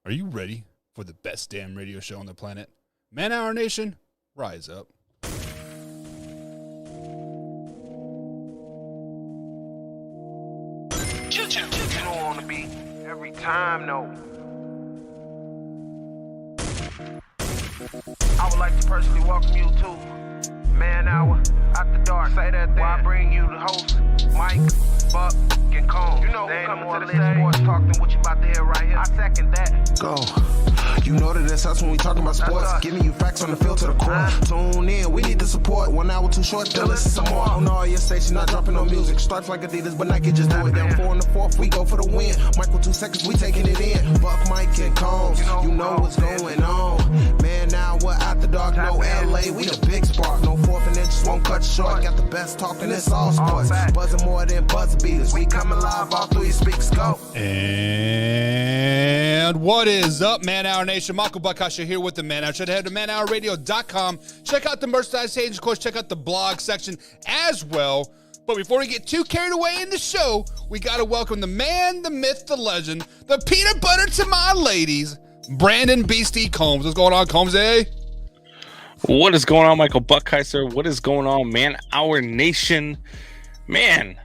Are you ready for the best damn radio show on the planet? Man Hour Nation, rise up. JuJu. You don't want to be every time, no. I would like to personally welcome you to Man Hour After Dark. Say that thing. While I bring you the host, Mike, Buck, and Cone. You know who's coming to the stage. Sports talk than what you about to hear right here. I second that. Go. You know that it's us when we talking about sports. Giving you facts on the field to the core. Tune in, we need the support. 1 hour too short, tell us some more. On all your stations, not dropping no music. Stripes like Adidas, but Nike just do it. Down 4 in the 4th, we go for the win. Michael 2 seconds, we taking it in. Buck, Mike, and Combs, you know what's going on. Man, now we're After Dark, no LA, we the big spark. No 4th and inches, won't cut short. Got the best talking, it's all sports. Buzzing more than buzzer beaters. We coming live all through your speakers, go. And what is up, Man Hour Nation? Michael Buckasha here with the Man Hour. Should head to manhourradio.com. Check out the merchandise page. Of course, check out the blog section as well. But before we get too carried away in the show, we got to welcome the man, the myth, the legend, the peanut butter to my ladies, Brandon Beastie Combs. What's going on, Combs, eh? What is going on, Michael Buckheiser? What is going on, Man Hour Nation? Man,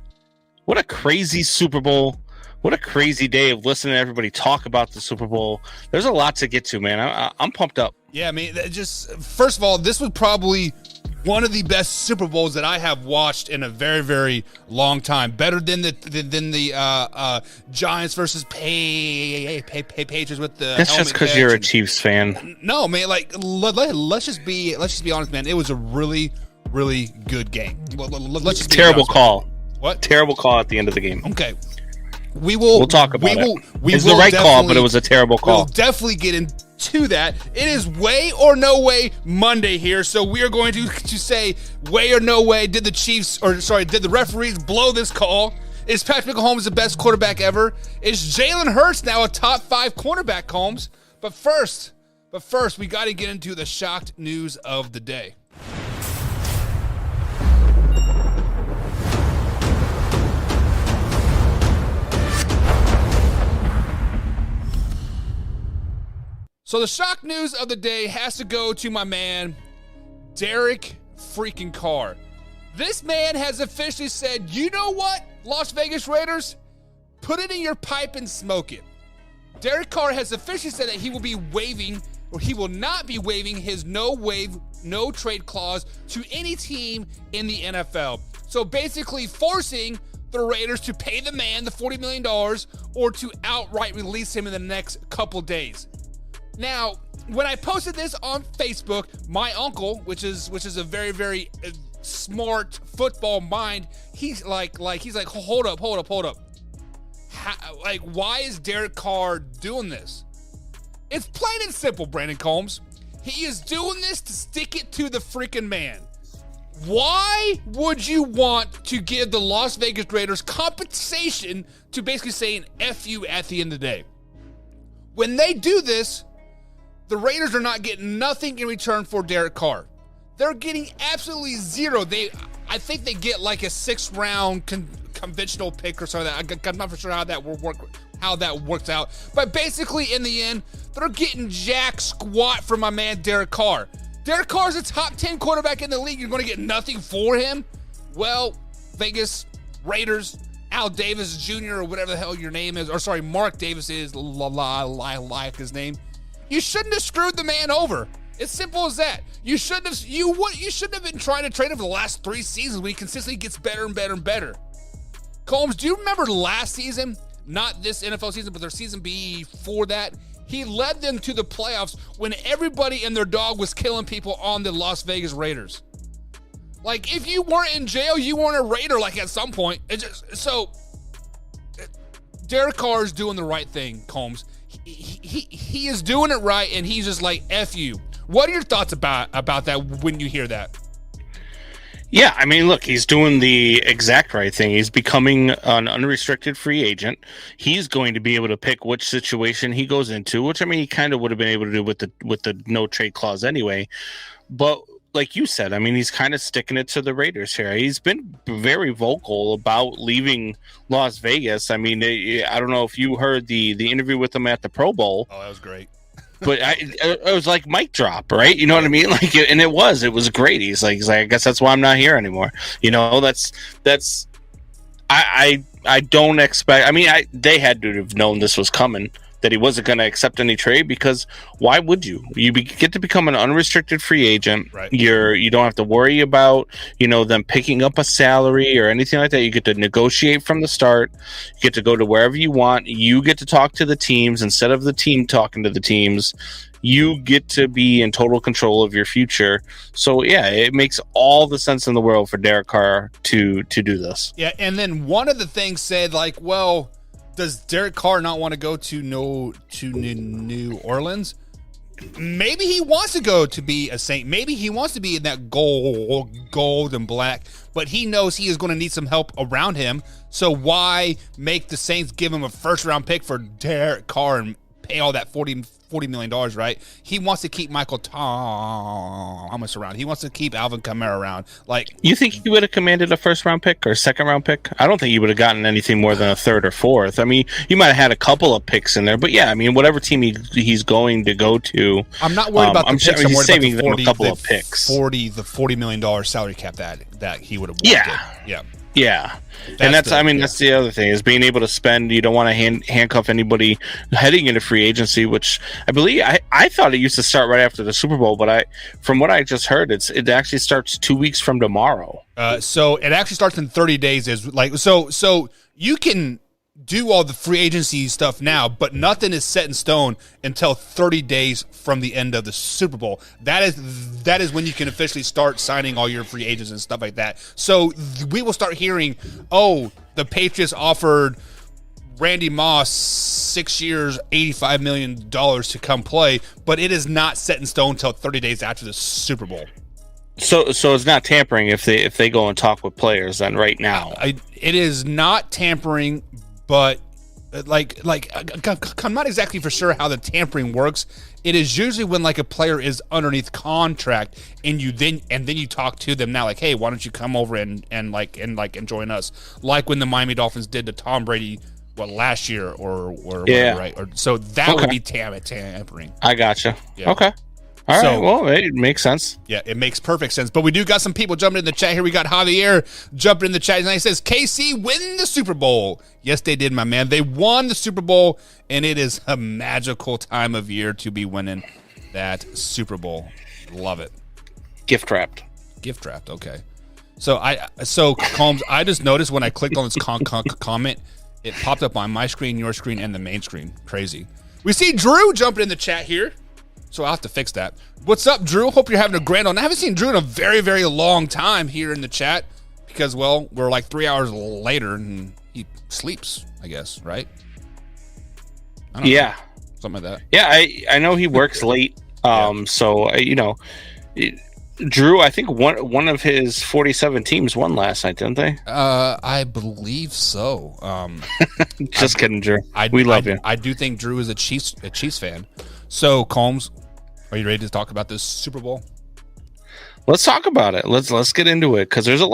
what a crazy Super Bowl. What a crazy day of listening to everybody talk about the Super Bowl. There's a lot to get to, man. I'm pumped up. Yeah, I mean, just first of all, this was probably one of the best Super Bowls that I have watched in a very, very long time. Better than the Giants versus Patriots with the. That's just because you're a Chiefs fan. No, man. Like let's just be honest, man. It was a really, really good game. Let's just be terrible honest, call. Man. What? Terrible call at the end of the game. Okay. We'll talk about it. It's the right call, but it was a terrible call. We'll definitely get into that. It is way or no way Monday here, so we are going to say way or no way. Did the referees blow this call? Is Patrick Mahomes the best quarterback ever? Is Jalen Hurts now a top 5 cornerback, Combs? But first, we got to get into the shocked news of the day. So the shock news of the day has to go to my man, Derek freaking Carr. This man has officially said, you know what, Las Vegas Raiders? Put it in your pipe and smoke it. Derek Carr has officially said that he will not be waiving his no trade clause to any team in the NFL. So basically forcing the Raiders to pay the man the $40 million or to outright release him in the next couple days. Now, when I posted this on Facebook, my uncle, which is a very, very smart football mind, he's like, hold up. Why is Derek Carr doing this? It's plain and simple, Brandon Combs. He is doing this to stick it to the freaking man. Why would you want to give the Las Vegas Raiders compensation to basically saying F you at the end of the day? When they do this, the Raiders are not getting nothing in return for Derek Carr. They're getting absolutely zero. I think they get like a 6th round conventional pick or something. I'm not for sure how that works out. But basically, in the end, they're getting jack squat from my man Derek Carr. Derek Carr's a top 10 quarterback in the league. You're going to get nothing for him? Well, Vegas Raiders, Al Davis Jr. or whatever the hell your name is, or sorry, Mark Davis is, like his name. You shouldn't have screwed the man over. It's simple as that. You shouldn't have been trying to trade him for the last 3 seasons when he consistently gets better and better and better. Combs, do you remember last season? Not this NFL season, but their season before that. He led them to the playoffs when everybody and their dog was killing people on the Las Vegas Raiders. Like, if you weren't in jail, you weren't a Raider, like, at some point. Derek Carr is doing the right thing, Combs. He is doing it right, and he's just like, F you. What are your thoughts about that when you hear that? Yeah, I mean, look, he's doing the exact right thing. He's becoming an unrestricted free agent. He's going to be able to pick which situation he goes into, which, I mean, he kind of would have been able to do with the no trade clause anyway. But like you said, I mean, he's kind of sticking it to the Raiders here. He's been very vocal about leaving Las Vegas. I mean, I don't know if you heard the interview with him at the Pro Bowl. Oh, that was great. But it was like mic drop, right? You know what I mean? Like, and it was great. He's like, I guess that's why I'm not here anymore. You know, I don't expect. I mean, they had to have known this was coming, that he wasn't going to accept any trade, because why would you? You get to become an unrestricted free agent. Right. You don't have to worry about, them picking up a salary or anything like that. You get to negotiate from the start. You get to go to wherever you want. You get to talk to the teams instead of the team talking to the teams. You get to be in total control of your future. So yeah, it makes all the sense in the world for Derek Carr to do this. Yeah, and then one of the things said, like, well, does Derek Carr not want to go to New Orleans? Maybe he wants to go to be a Saint. Maybe he wants to be in that gold and black, but he knows he is going to need some help around him. So why make the Saints give him a first-round pick for Derek Carr and pay all that $40 million, right? He wants to keep Michael Thomas around. He wants to keep Alvin Kamara around. Like, you think he would have commanded a first-round pick or a second-round pick? I don't think he would have gotten anything more than a third or fourth. I mean, you might have had a couple of picks in there, but yeah, I mean, whatever team he's going to go to, I'm not worried about the picks. I'm worried saving about them a couple of picks. The $40 million salary cap that he would have wanted. Yeah. That's the other thing, is being able to spend. You don't want to handcuff anybody heading into free agency, which I believe I thought it used to start right after the Super Bowl, but from what I just heard, it actually starts 2 weeks from tomorrow. So it actually starts in 30 days. So you can do all the free agency stuff now, but nothing is set in stone until 30 days from the end of the Super Bowl. That is when you can officially start signing all your free agents and stuff like that. So we will start hearing, oh, the Patriots offered Randy Moss 6 years, $85 million to come play, but it is not set in stone until 30 days after the Super Bowl. So it's not tampering if they go and talk with players then right now. It is not tampering. But I'm not exactly for sure how the tampering works. It is usually when like a player is underneath contract and then you talk to them now, like, hey, why don't you come over and join us? Like when the Miami Dolphins did to Tom Brady last year or whatever, right? So that would be tampering. I gotcha. Yeah. Okay. All right, well, it makes sense. Yeah, it makes perfect sense. But we do got some people jumping in the chat here. We got Javier jumping in the chat, and he says, KC win the Super Bowl. Yes, they did, my man. They won the Super Bowl, and it is a magical time of year to be winning that Super Bowl. Love it. Gift wrapped, okay. So Combs, I just noticed when I clicked on this comment, it popped up on my screen, your screen, and the main screen. Crazy. We see Drew jumping in the chat here. So I'll have to fix that. What's up, Drew? Hope you're having a grand one. I haven't seen Drew in a very, very long time here in the chat because, well, we're like 3 hours later and he sleeps, I guess, right? I don't know. Something like that. Yeah, I know he works late. So, Drew, I think one of his 47 teams won last night, didn't they? I believe so. Just kidding, Drew. We love you. I do think Drew is a Chiefs fan. So, Combs, are you ready to talk about this Super Bowl? Let's talk about it. Let's get into it because there's a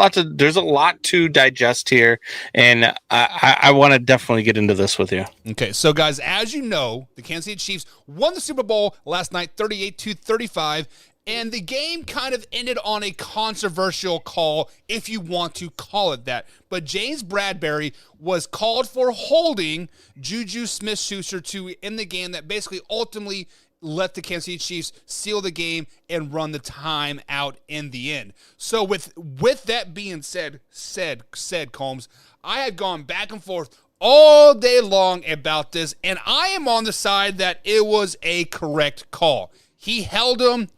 lot to digest here, and I want to definitely get into this with you. Okay, so guys, as you know, the Kansas City Chiefs won the Super Bowl last night, 38-35, and the game kind of ended on a controversial call, if you want to call it that. But James Bradberry was called for holding JuJu Smith-Schuster to in the game that basically ultimately let the Kansas City Chiefs seal the game and run the time out in the end. So with that being said, Combs, I had gone back and forth all day long about this, and I am on the side that it was a correct call. He held him,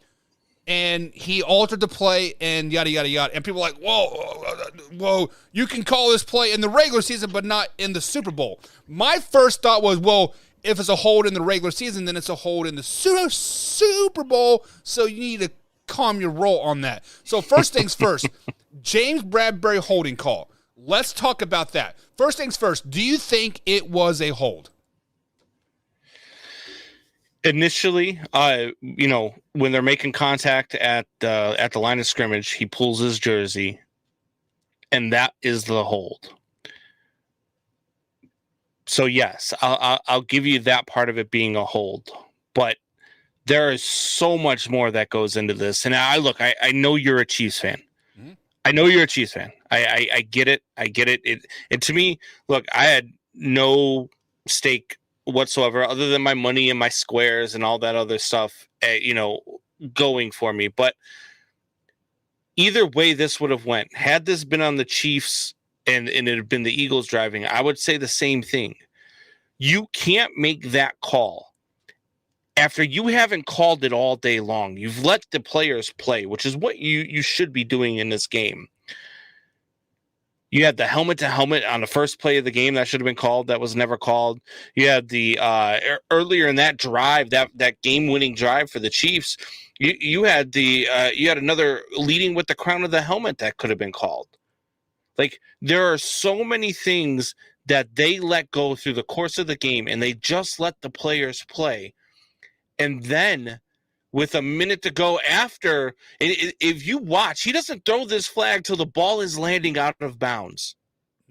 and he altered the play, and yada, yada, yada. And people are like, whoa, you can call this play in the regular season, but not in the Super Bowl. My first thought was, well, if it's a hold in the regular season, then it's a hold in the Super Bowl, so you need to calm your roll on that. So first things first, James Bradberry holding call. Let's talk about that. First things first, do you think it was a hold? Initially, when they're making contact at the line of scrimmage, he pulls his jersey, and that is the hold. So yes, I'll give you that part of it being a hold, but there is so much more that goes into this. And I know you're a Chiefs fan. Mm-hmm. I know you're a Chiefs fan. I get it. I get it. And to me, look, I had no stake whatsoever other than my money and my squares and all that other stuff, going for me. But either way this would have went. Had this been on the Chiefs and it had been the Eagles driving, I would say the same thing. You can't make that call after you haven't called it all day long. You've let the players play, which is what you should be doing in this game. You had the helmet to helmet on the first play of the game that should have been called. That was never called. You had the earlier in that drive, that game-winning drive for the Chiefs. You had another leading with the crown of the helmet that could have been called. Like, there are so many things that they let go through the course of the game, and they just let the players play. And then, with a minute to go after, if you watch, he doesn't throw this flag till the ball is landing out of bounds.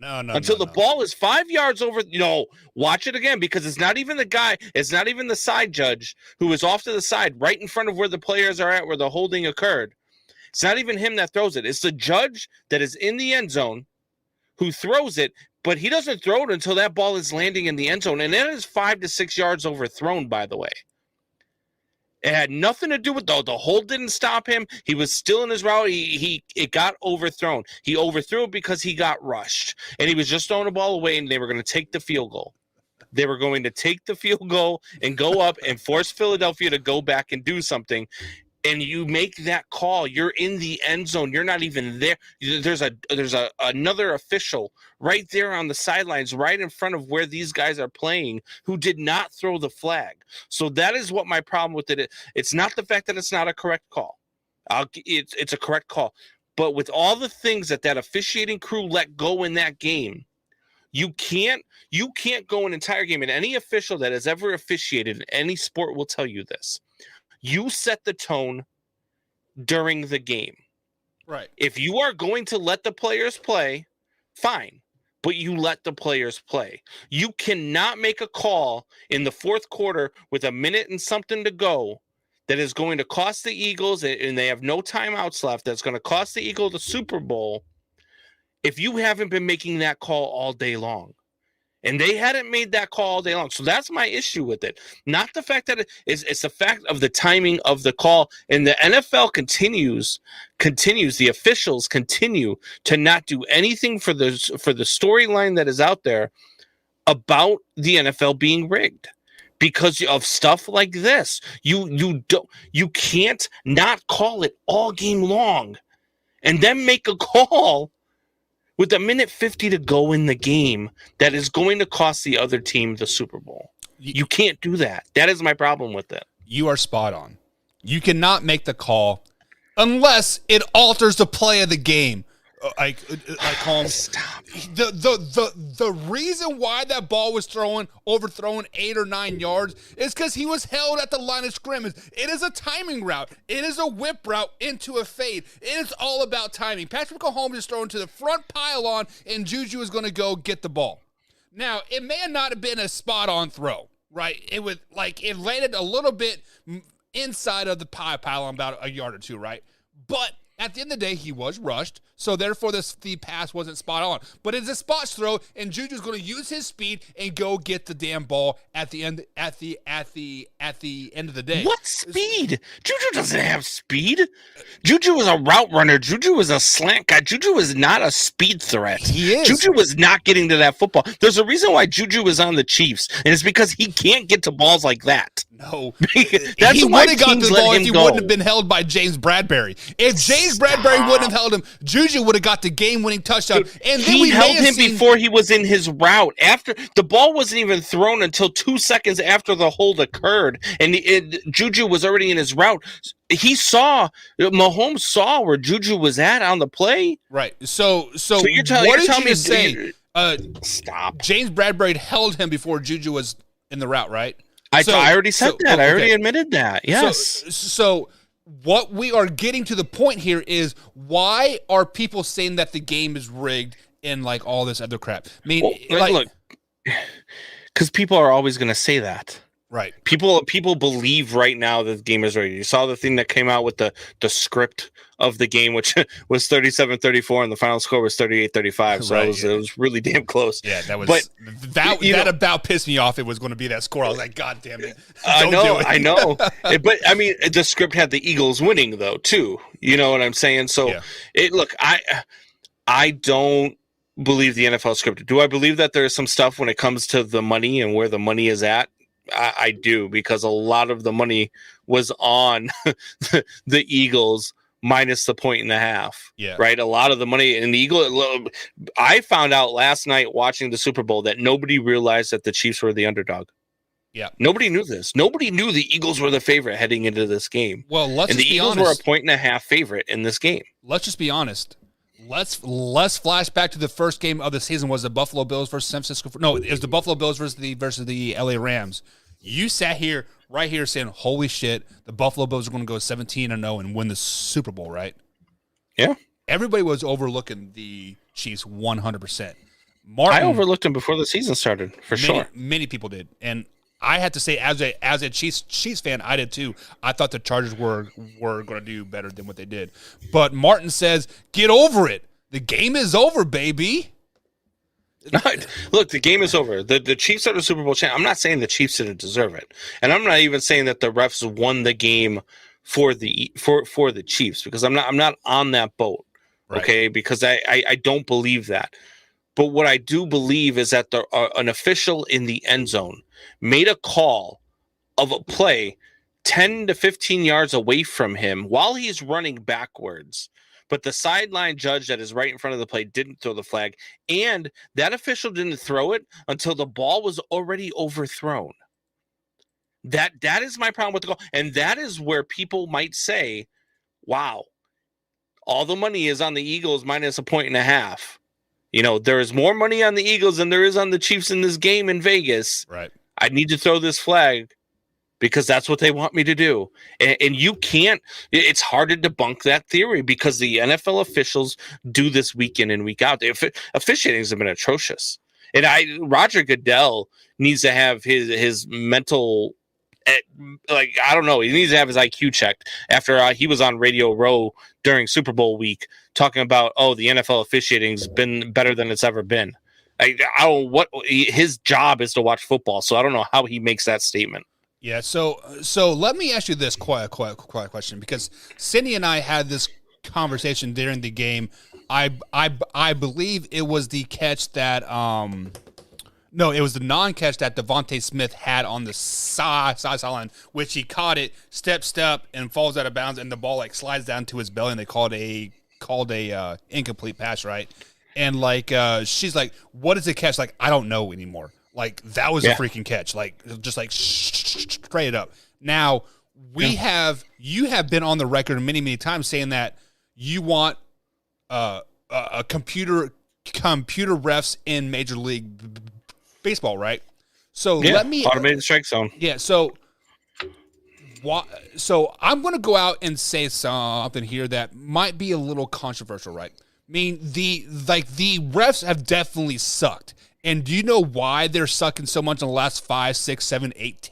Until the ball is 5 yards over. Watch it again, because it's not even the side judge who is off to the side right in front of where the players are at, where the holding occurred. It's not even him that throws it. It's the judge that is in the end zone who throws it, but he doesn't throw it until that ball is landing in the end zone. And that is 5 to 6 yards overthrown, by the way. It had nothing to do with the hold didn't stop him. He was still in his route. It got overthrown. He overthrew it because he got rushed. And he was just throwing the ball away, and they were going to take the field goal. They were going to take the field goal and go up and force Philadelphia to go back and do something. And you make that call, you're in the end zone. You're not even there. There's another official right there on the sidelines, right in front of where these guys are playing, who did not throw the flag. So that is what my problem with it is. It's not the fact that it's not a correct call. It's a correct call. But with all the things that officiating crew let go in that game, you can't go an entire game. And any official that has ever officiated in any sport will tell you this. You set the tone during the game. Right. If you are going to let the players play, fine, but you let the players play. You cannot make a call in the fourth quarter with a minute and something to go that is going to cost the Eagles, and they have no timeouts left, that's going to cost the Eagles the Super Bowl, if you haven't been making that call all day long. And they hadn't made that call all day long. So that's my issue with it. Not the fact that it's the fact of the timing of the call. And the NFL continues, the officials continue to not do anything for the storyline that is out there about the NFL being rigged. Because of stuff like this. You can't not call it all game long and then make a call with a minute 50 to go in the game that is going to cost the other team the Super Bowl. You can't do that. That is my problem with it. You are spot on. You cannot make the call unless it alters the play of the game. Like Holmes. Stop. The reason why that ball was overthrown 8 or 9 yards is because he was held at the line of scrimmage. It is a timing route. It is a whip route into a fade. It is all about timing. Patrick Mahomes is thrown to the front pylon, and JuJu is going to go get the ball. Now, it may not have been a spot-on throw, right? It landed a little bit inside of the pylon, about a yard or two, right? But at the end of the day, he was rushed, so therefore the pass wasn't spot on. But it's a spot throw, and JuJu's going to use his speed and go get the damn ball at the end of the day. What speed? JuJu doesn't have speed. JuJu is a route runner. JuJu is a slant guy. JuJu is not a speed threat. He is. JuJu was not getting to that football. There's a reason why JuJu is on the Chiefs, and it's because he can't get to balls like that. No. That's he why would have got the ball if he go. wouldn't have been held by James Bradberry. If James Bradberry wouldn't have held him, JuJu would have got the game-winning touchdown. And then he held him before he was in his route. After the ball wasn't even thrown until 2 seconds after the hold occurred, and JuJu was already in his route. Mahomes saw where JuJu was at on the play. Right. So you're telling me saying? Stop. James Bradberry held him before JuJu was in the route, right? I already said that. I already admitted that. Yes. So what we are getting to the point here is, why are people saying that the game is rigged and like all this other crap? I mean, look, because people are always going to say that. Right. People believe right now that the game is rigged. You saw the thing that came out with the script of the game, which was 37-34, and the final score was 38-35. So it was really damn close. Yeah, that was. But that about pissed me off. It was going to be that score. I was like, God damn it! I know. But I mean, the script had the Eagles winning though too. You know what I'm saying? So look, I don't believe the NFL script. Do I believe that there is some stuff when it comes to the money and where the money is at? I do, because a lot of the money was on the Eagles minus the 1.5. Yeah. Right. A lot of the money in the Eagles. I found out last night watching the Super Bowl that nobody realized that the Chiefs were the underdog. Yeah. Nobody knew this. Nobody knew the Eagles were the favorite heading into this game. Well, the Eagles were a 1.5 favorite in this game. Let's just be honest. Let's flash back to the first game of the season. Was the Buffalo Bills versus San Francisco? No, it was the Buffalo Bills versus the LA Rams. You sat right here saying, "Holy shit, the Buffalo Bills are going to go 17-0 and win the Super Bowl," right? Yeah. Everybody was overlooking the Chiefs 100%. I overlooked them before the season started, sure. Many people did, and I had to say, as a Chiefs fan, I did too. I thought the Chargers were going to do better than what they did. But Martin says, "Get over it. The game is over, baby." Look, the game is over. The Chiefs are the Super Bowl champ. I'm not saying the Chiefs didn't deserve it, and I'm not even saying that the refs won the game for the Chiefs, because I'm not on that boat. Right. Okay, because I don't believe that. But what I do believe is that an official in the end zone made a call of a play 10 to 15 yards away from him while he's running backwards. But the sideline judge that is right in front of the play didn't throw the flag. And that official didn't throw it until the ball was already overthrown. That is my problem with the call. And that is where people might say, wow, all the money is on the Eagles minus 1.5. You know, there is more money on the Eagles than there is on the Chiefs in this game in Vegas. Right. I need to throw this flag because that's what they want me to do. And you can't, it's hard to debunk that theory because the NFL officials do this week in and week out. Officiating has been atrocious. And Roger Goodell needs to have his mental, like, I don't know, he needs to have his IQ checked after he was on Radio Row during Super Bowl week talking about, the NFL officiating's been better than it's ever been. I don't what his job is to watch football, so I don't know how he makes that statement. Yeah, so let me ask you this quiet question, because Cindy and I had this conversation during the game. I believe it was the catch that no, it was the non-catch that Devontae Smith had on the sideline, which he caught it, step, and falls out of bounds, and the ball like slides down to his belly, and they called a incomplete pass, right? And like she's like, "What is the catch?" Like, I don't know anymore. Like, that was a freaking catch. Like, just like straight up. Now you have been on the record many times saying that you want a computer refs in Major League Baseball, right? So let me automated strike zone. Yeah. So I'm going to go out and say something here that might be a little controversial, right? I mean, the refs have definitely sucked. And do you know why they're sucking so much in the last 5, 6, 7, 8,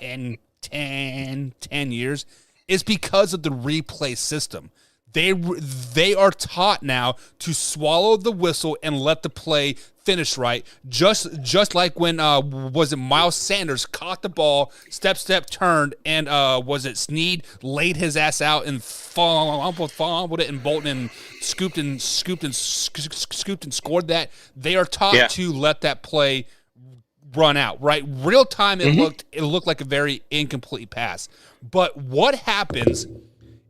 10 years? It's because of the replay system. They are taught now to swallow the whistle and let the play finish right. Just like when was it Miles Sanders caught the ball, step turned, and was it Snead laid his ass out and fumbled it, and Bolton scooped and scored that. They are taught to let that play run out, right? Real time, it looked like a very incomplete pass. But what happens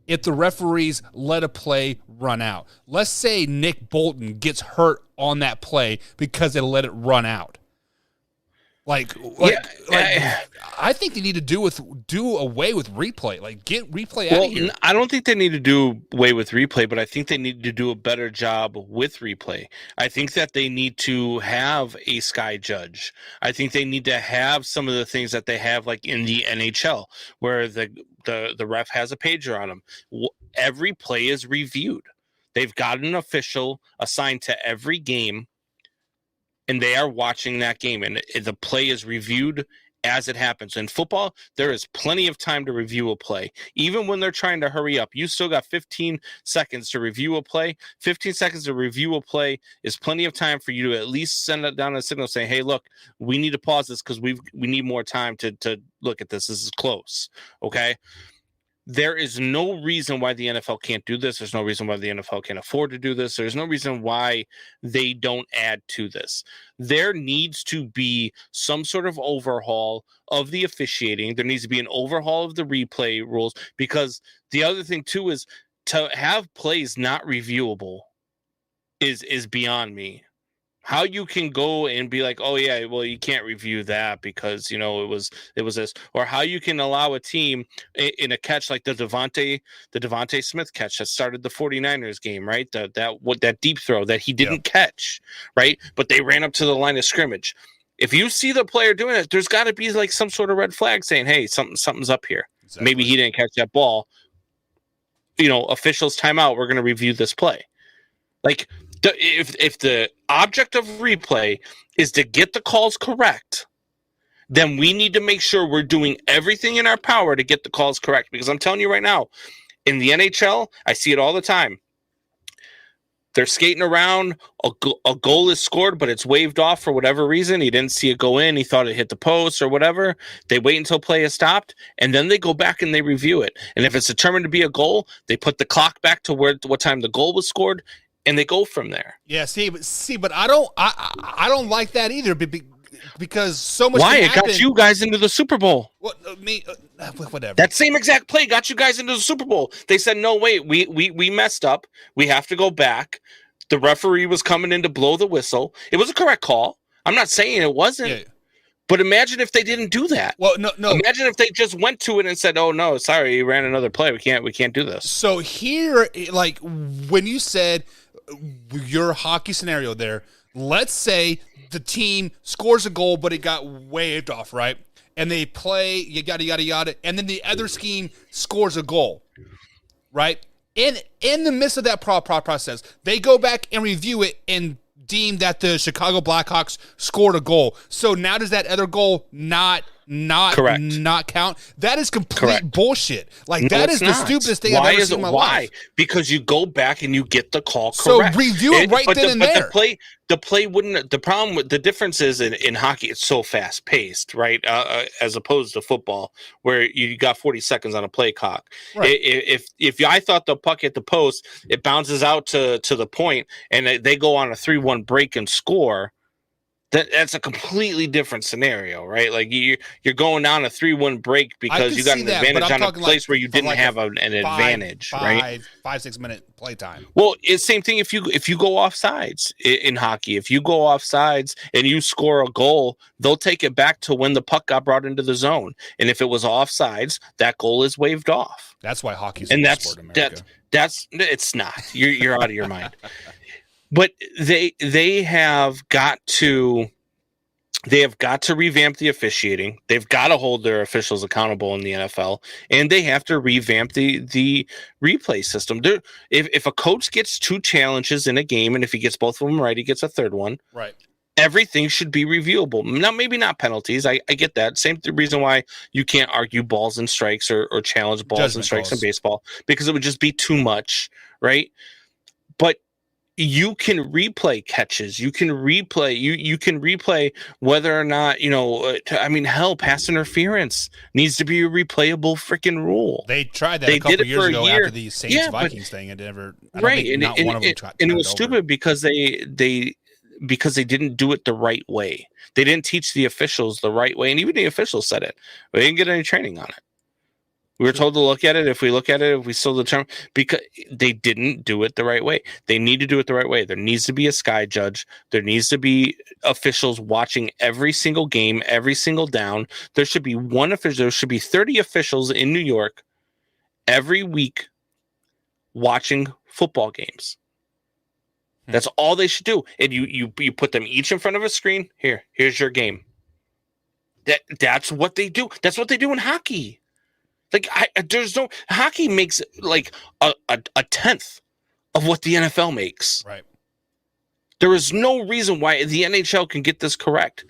if the referees let a play run out? Let's say Nick Bolton gets hurt on that play because they let it run out. I think they need to do away with replay. Like, get replay out of here. I don't think they need to do away with replay, but I think they need to do a better job with replay. I think that they need to have a sky judge. I think they need to have some of the things that they have, like in the NHL, where the ref has a pager on him. Every play is reviewed. They've got an official assigned to every game, and they are watching that game, and the play is reviewed as it happens. In football, there is plenty of time to review a play. Even when they're trying to hurry up, you still got 15 seconds to review a play. 15 seconds to review a play is plenty of time for you to at least send it down a signal saying, hey, look, we need to pause this because we need more time to look at this. This is close, okay? There is no reason why the NFL can't do this. There's no reason why the NFL can't afford to do this. There's no reason why they don't add to this. There needs to be some sort of overhaul of the officiating. There needs to be an overhaul of the replay rules, because the other thing too is to have plays not reviewable is beyond me. How you can go and be like, oh yeah, well, you can't review that because it was this, or how you can allow a team in a catch like the Devontae Smith catch that started the 49ers game, right? That deep throw that he didn't catch, right? But they ran up to the line of scrimmage. If you see the player doing it, there's got to be like some sort of red flag saying, hey, something's up here. Exactly. Maybe he didn't catch that ball. Officials timeout. We're going to review this play. Like, if the object of replay is to get the calls correct, then we need to make sure we're doing everything in our power to get the calls correct. Because I'm telling you right now, in the NHL, I see it all the time. They're skating around, a goal is scored, but it's waved off for whatever reason. He didn't see it go in. He thought it hit the post or whatever. They wait until play is stopped, and then they go back and they review it. And if it's determined to be a goal, they put the clock back to what time the goal was scored, and they go from there. Yeah, but I don't like that either, because so much. Why? It got you guys into the Super Bowl. Whatever. That same exact play got you guys into the Super Bowl. They said, no, wait, we messed up. We have to go back. The referee was coming in to blow the whistle. It was a correct call. I'm not saying it wasn't. Yeah. But imagine if they didn't do that. Well, no. Imagine if they just went to it and said, "Oh no, sorry, you ran another play. We can't do this." So here, like when you said your hockey scenario there, let's say the team scores a goal, but it got waved off, right? And they play yada yada yada, and then the other team scores a goal, right? In the midst of that process, they go back and review it and deem that the Chicago Blackhawks scored a goal. So now does that other goal not Correct. Not count? That is complete Correct. Bullshit. Like, no, that is the stupidest thing I've ever seen in my life. Because you go back and you get the call correct. So review it right then and there. The play wouldn't. The problem with the difference is in hockey, it's so fast paced, right? As opposed to football, where you got 40 seconds on a play clock. Right. If I thought the puck hit the post, it bounces out to the point, and they go on a 3-1 break and score. That's a completely different scenario, right? Like you're going down a 3-1 break because you got an advantage on a place where you didn't have an advantage, right? 5-6 minute play time. Well, it's same thing if you go off sides in hockey. If you go off sides and you score a goal, they'll take it back to when the puck got brought into the zone. And if it was off sides, that goal is waved off. That's why hockey's a sport in America. That's it's not. You're out of your mind. But they have got to revamp the officiating. They've got to hold their officials accountable in the NFL, and they have to revamp the replay system. If a coach gets 2 challenges in a game, and if he gets both of them right, he gets a third one. Right. Everything should be reviewable. Now, maybe not penalties. I get that. Same reason why you can't argue balls and strikes or challenge balls and strikes in baseball, because it would just be too much, right? But you can replay catches. You can replay. You can replay whether or not hell, pass interference needs to be a replayable freaking rule. They tried that a couple years ago after the Saints Vikings thing, and never right. And it was stupid because they didn't do it the right way. They didn't teach the officials the right way, and even the officials said it. They didn't get any training on it. We were told to look at it. If we look at it, if we still determine, because they didn't do it the right way. They need to do it the right way. There needs to be a sky judge. There needs to be officials watching every single game, every single down. There should be one official. There should be 30 officials in New York every week watching football games. That's all they should do. And you put them each in front of a screen. Here's your game. That's what they do. That's what they do in hockey. Like there's no hockey makes like a tenth of what the NFL makes. Right. There is no reason why the NHL can get this correct.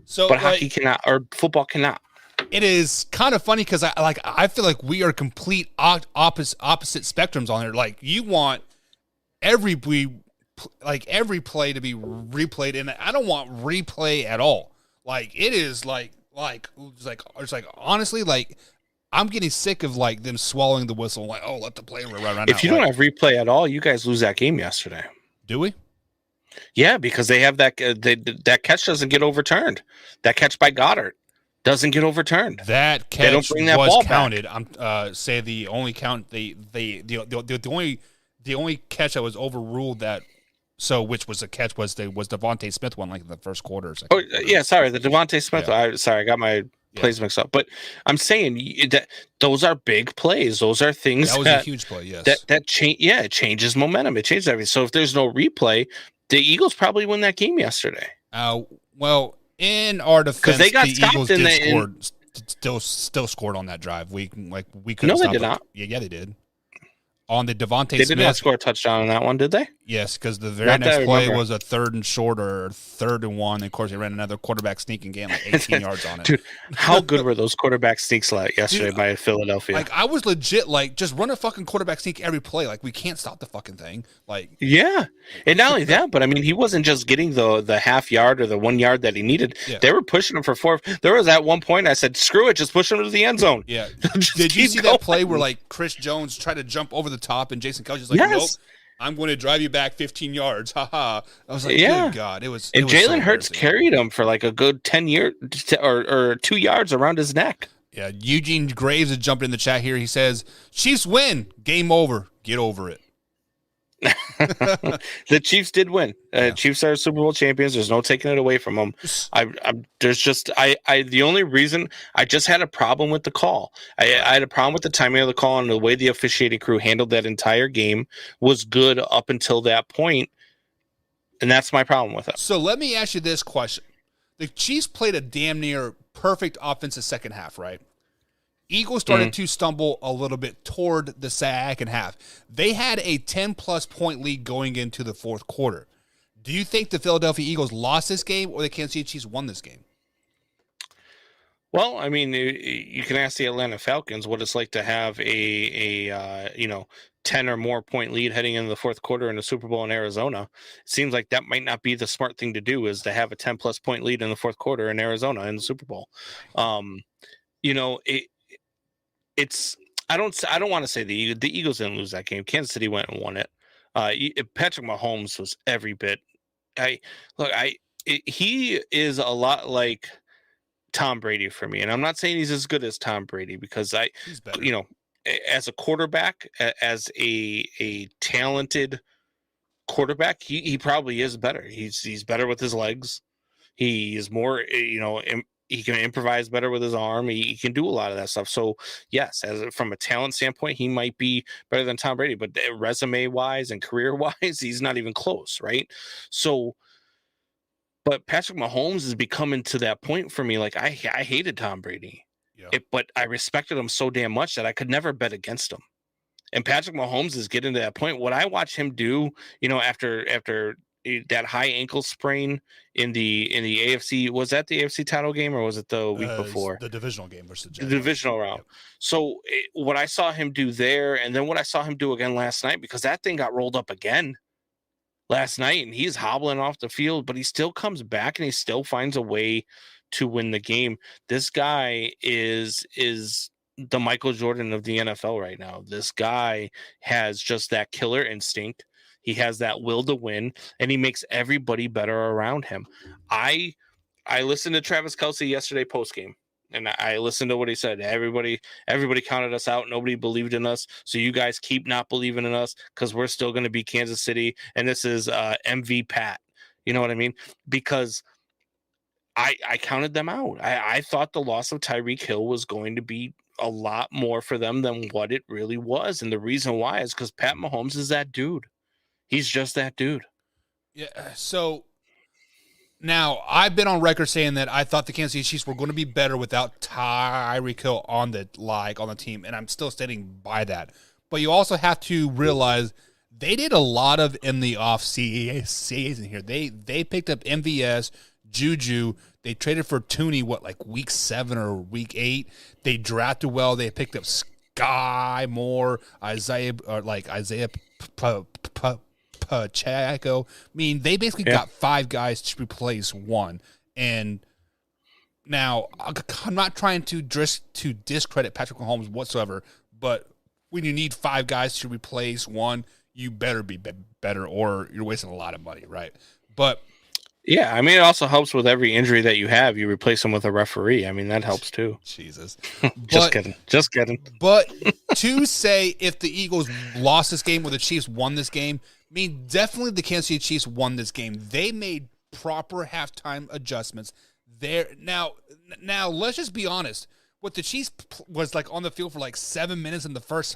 So, but hockey cannot, or football cannot. It is kind of funny because I feel like we are complete opposite spectrums on here. Like you want every play to be replayed, and I don't want replay at all. Like it is like honestly, like I'm getting sick of like them swallowing the whistle. Like, oh, let the play run out. If you don't have replay at all, you guys lose that game yesterday. Do we? Yeah, because they have that that catch doesn't get overturned. That catch by Goddard doesn't get overturned. That catch was counted. I'm say the only count the only catch that was overruled that. So, which was the catch was Devontae Smith one like in the first quarter. Oh, yeah, sorry, the Devontae Smith. Yeah. I got my plays mixed up. But I'm saying that those are big plays. Those are things that was a huge play. Yes, that change. Yeah, it changes momentum. It changes everything. So if there's no replay, the Eagles probably win that game yesterday. Well, in our defense, because they got the stopped Eagles still scored on that drive. We could. No, they did not. Yeah, they did. On the Devontae Smith. They did not score a touchdown on that one, did they? Yes, because the very next play was a 3rd and short or 3rd and 1. And of course, they ran another quarterback sneak and gained like 18 yards on it. Dude, how good were those quarterback sneaks yesterday by Philadelphia? Like, I was legit like, just run a fucking quarterback sneak every play. Like, we can't stop the fucking thing. Like, yeah. And not only that, but I mean, he wasn't just getting the half yard or the 1 yard that he needed. Yeah. They were pushing him for 4. There was at one point I said, screw it, just push him to the end zone. Yeah. Did you see that play where like Chris Jones tried to jump over the top and Jason Kelce's like, nope, I'm going to drive you back 15 yards. Ha. I was like, good God. It was. And Jalen Hurts carried him for like a good 10 years or 2 yards around his neck. Yeah. Eugene Graves has jumped in the chat here. He says, Chiefs win. Game over. Get over it. The Chiefs did win. Chiefs are Super Bowl champions. There's no taking it away from them. The only reason I just had a problem with the call. I had a problem with the timing of the call, and the way the officiating crew handled that entire game was good up until that point, and that's my problem with it. So let me ask you this question: the Chiefs played a damn near perfect offensive second half, right? Eagles started to stumble a little bit toward the second half. They had a 10-plus point lead going into the fourth quarter. Do you think the Philadelphia Eagles lost this game, or the Kansas City Chiefs won this game? Well, I mean, you can ask the Atlanta Falcons what it's like to have a 10 or more point lead heading into the fourth quarter in the Super Bowl in Arizona. It seems like that might not be the smart thing to do, is to have a 10-plus point lead in the fourth quarter in Arizona in the Super Bowl. I don't want to say the Eagles didn't lose that game. Kansas City went and won it. Patrick Mahomes was every bit. He is a lot like Tom Brady for me, and I'm not saying he's as good as Tom Brady, because he's better. As a quarterback, as a talented quarterback, he probably is better. He's better with his legs. He is more, he can improvise better with his arm. He can do a lot of that stuff. So yes, from a talent standpoint, he might be better than Tom Brady, but resume wise and career wise, he's not even close. Right. So, but Patrick Mahomes is becoming to that point for me. Like I hated Tom Brady, but I respected him so damn much that I could never bet against him. And Patrick Mahomes is getting to that point. What I watch him do, after that high ankle sprain in the AFC, was that the AFC title game, or was it the week before? The divisional game versus the divisional round. Yep. So what I saw him do there, and then what I saw him do again last night, because that thing got rolled up again last night, and he's hobbling off the field, but he still comes back and he still finds a way to win the game. This guy is the Michael Jordan of the NFL right now. This guy has just that killer instinct. He has that will to win, and he makes everybody better around him. I listened to Travis Kelce yesterday post-game, And I listened to what he said. Everybody counted us out. Nobody believed in us. So you guys keep not believing in us because we're still going to be Kansas City. And this is MV Pat. You know what I mean? Because I counted them out. I thought the loss of Tyreek Hill was going to be a lot more for them than what it really was. And the reason why is because Pat Mahomes is that dude. He's just that dude. Yeah. So now I've been on record saying that I thought the Kansas City Chiefs were going to be better without Tyreek Hill on the team, and I'm still standing by that. But you also have to realize they did a lot of in the off season here. They picked up MVS, JuJu. They traded for Tooney, week 7 or week 8. They drafted well. They picked up Sky Moore, Isaiah Pacheco. I mean, they basically got 5 guys to replace one. And now, I'm not trying to discredit Patrick Mahomes whatsoever, but when you need 5 guys to replace one, you better be better, or you're wasting a lot of money, right? But yeah, I mean, it also helps with every injury that you have. You replace them with a referee. I mean, that helps too. Jesus. Just kidding. But to say if the Eagles lost this game or the Chiefs won this game, I mean, definitely the Kansas City Chiefs won this game. They made proper halftime adjustments there. Now, let's just be honest. What the Chiefs was on the field for 7 minutes in the first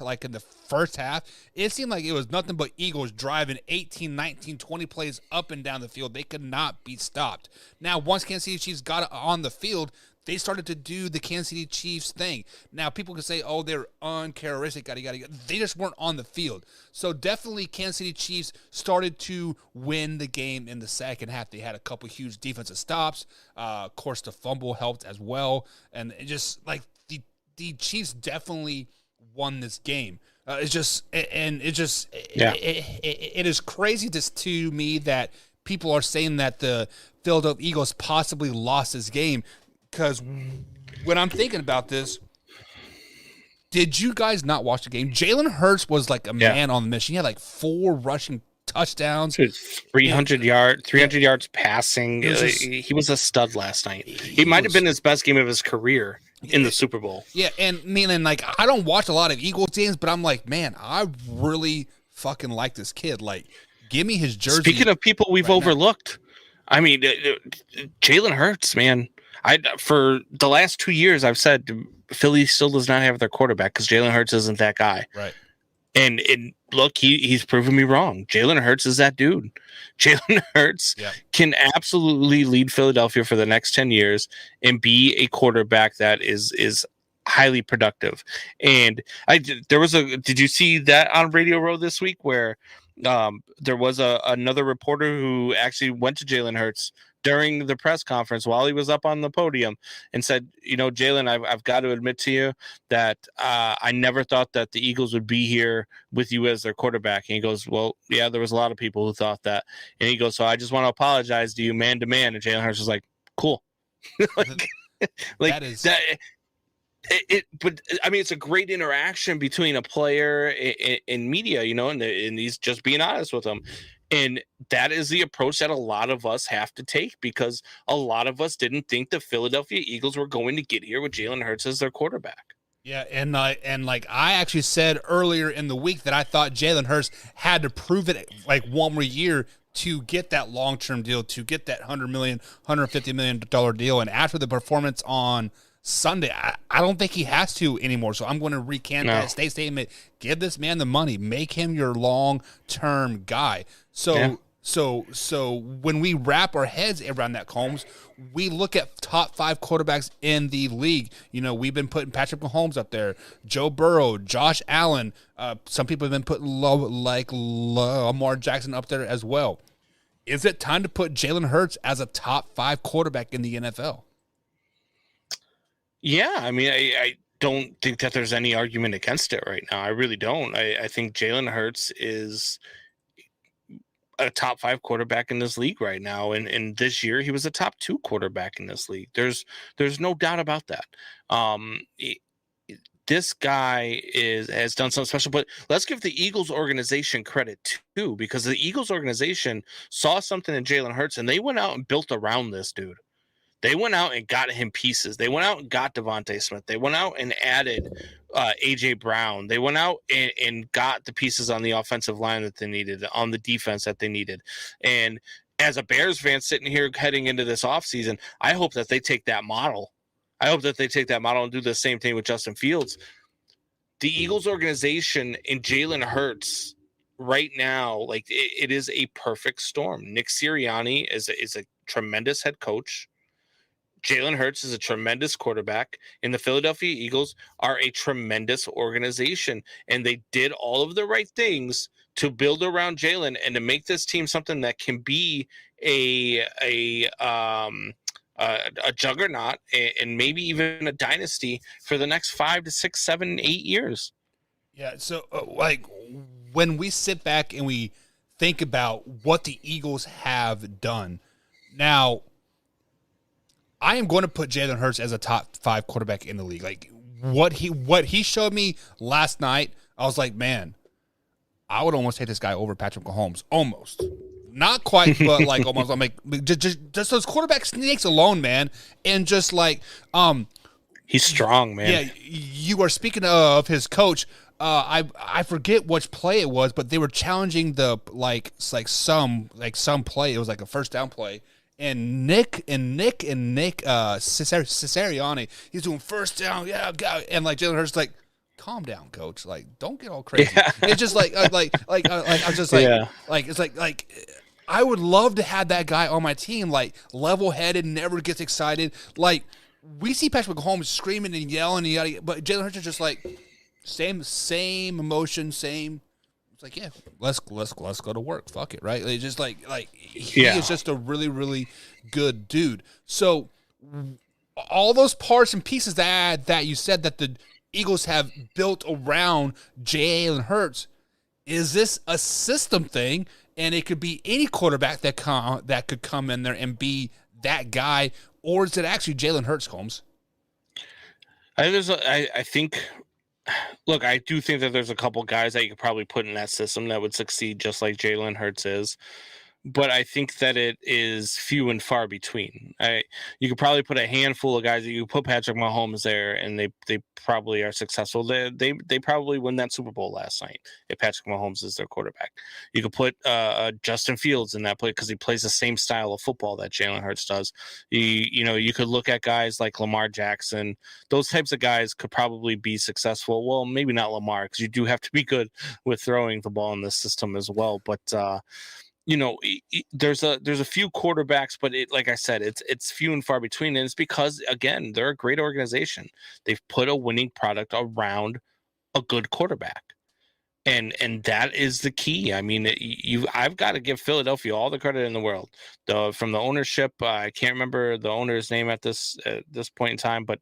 half, it seemed like it was nothing but Eagles driving 18, 19, 20 plays up and down the field. They could not be stopped. Now, once Kansas City Chiefs got on the field, they started to do the Kansas City Chiefs thing. Now, people can say, oh, they're uncharacteristic. They just weren't on the field. So definitely Kansas City Chiefs started to win the game in the second half. They had a couple huge defensive stops. Of course, the fumble helped as well. And it just the Chiefs definitely won this game. It is crazy to me that people are saying that the Philadelphia Eagles possibly lost this game. Because when I'm thinking about this, did you guys not watch the game? Jalen Hurts was man on the mission. He had 4 rushing touchdowns. 300 yards passing. He was a stud last night. He might have been his best game of his career in the Super Bowl. Yeah, and meaning I don't watch a lot of Eagles games, but I'm man, I really fucking like this kid. Give me his jersey. Speaking of people we've overlooked, I mean, Jalen Hurts, man. For the last 2 years, I've said Philly still does not have their quarterback because Jalen Hurts isn't that guy. Right. And look, he's proven me wrong. Jalen Hurts is that dude. Jalen Hurts can absolutely lead Philadelphia for the next 10 years and be a quarterback that is highly productive. And did you see that on Radio Row this week where there was another reporter who actually went to Jalen Hurts during the press conference while he was up on the podium and said, Jalen, I've got to admit to you that I never thought that the Eagles would be here with you as their quarterback. And he goes, well, yeah, there was a lot of people who thought that. And he goes, so I just want to apologize to you man to man. And Jalen Hurts was like, cool. But I mean, it's a great interaction between a player and media, and he's just being honest with them. And that is the approach that a lot of us have to take because a lot of us didn't think the Philadelphia Eagles were going to get here with Jalen Hurts as their quarterback. Yeah, and I actually said earlier in the week that I thought Jalen Hurts had to prove it one more year to get that long-term deal, to get that $100 million, $150 million deal. And after the performance on Sunday, I don't think he has to anymore. So I'm going to recant that statement. Give this man the money. Make him your long-term guy. So when we wrap our heads around that, Combs, we look at top 5 quarterbacks in the league. We've been putting Patrick Mahomes up there, Joe Burrow, Josh Allen. Some people have been putting Lamar Jackson up there as well. Is it time to put Jalen Hurts as a top 5 quarterback in the NFL? Yeah, I mean, I don't think that there's any argument against it right now. I really don't. I think Jalen Hurts is a top 5 quarterback in this league right now. And this year he was a top 2 quarterback in this league. There's no doubt about that. This guy has done something special, but let's give the Eagles organization credit too, because the Eagles organization saw something in Jalen Hurts and they went out and built around this dude. They went out and got him pieces. They went out and got Devontae Smith. They went out and added A.J. Brown. They went out and got the pieces on the offensive line that they needed, on the defense that they needed. And as a Bears fan sitting here heading into this offseason, I hope that they take that model. I hope that they take that model and do the same thing with Justin Fields. The Eagles organization and Jalen Hurts right now, like it is a perfect storm. Nick Sirianni is a tremendous head coach. Jalen Hurts is a tremendous quarterback, and the Philadelphia Eagles are a tremendous organization, and they did all of the right things to build around Jalen and to make this team something that can be a juggernaut and maybe even a dynasty for the next 5 to 6, 7, 8 years. Yeah. So like when we sit back and we think about what the Eagles have done now, I am going to put Jalen Hurts as a top 5 quarterback in the league. Like what he showed me last night, I was like, man, I would almost take this guy over Patrick Mahomes. Almost. Not quite, but like almost. I'm like, just those quarterback sneaks alone, man. And just like, he's strong, man. Yeah, you are speaking of his coach. I forget which play it was, but they were challenging the some play. It was like a first down play. And Nick Sirianni, he's doing first down, yeah, and like Jalen Hurts like, calm down, coach. Like, don't get all crazy. Yeah. It's just like I'm just like, yeah. Like it's like I would love to have that guy on my team, like level-headed, never gets excited. Like we see Patrick Mahomes screaming and yelling, and but Jalen Hurts is just like same emotion, same. It's like, yeah, let's go to work. Fuck it, right? It's just like he is just a really, really good dude. So all those parts and pieces that you said that the Eagles have built around Jalen Hurts, is this a system thing? And it could be any quarterback that could come in there and be that guy, or is it actually Jalen Hurts, Combs? I think. Look, I do think that there's a couple guys that you could probably put in that system that would succeed just like Jalen Hurts is. But I think that it is few and far between. You could probably put a handful of guys that you put Patrick Mahomes there, and they probably are successful. They probably win that Super Bowl last night if Patrick Mahomes is their quarterback. You could put Justin Fields in that play because he plays the same style of football that Jalen Hurts does. You could look at guys like Lamar Jackson. Those types of guys could probably be successful. Well, maybe not Lamar, because you do have to be good with throwing the ball in this system as well. But there's a few quarterbacks, but like I said, it's few and far between, and it's because, again, they're a great organization. They've put a winning product around a good quarterback, and that is the key. I mean, I've got to give Philadelphia all the credit in the world. From the ownership, I can't remember the owner's name at this point in time, but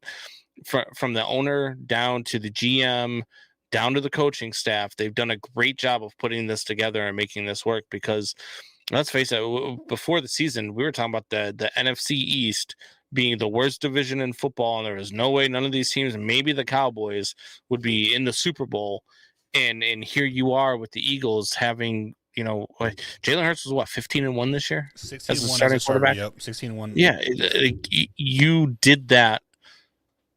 from the owner down to the GM, down to the coaching staff, they've done a great job of putting this together and making this work, because let's face it, before the season, we were talking about the NFC East being the worst division in football, and there was no way none of these teams, maybe the Cowboys, would be in the Super Bowl. And here you are with the Eagles having, Jalen Hurts was 15-1 this year? 16-1 as a starting quarterback. Yep, 16-1. Yeah, you did that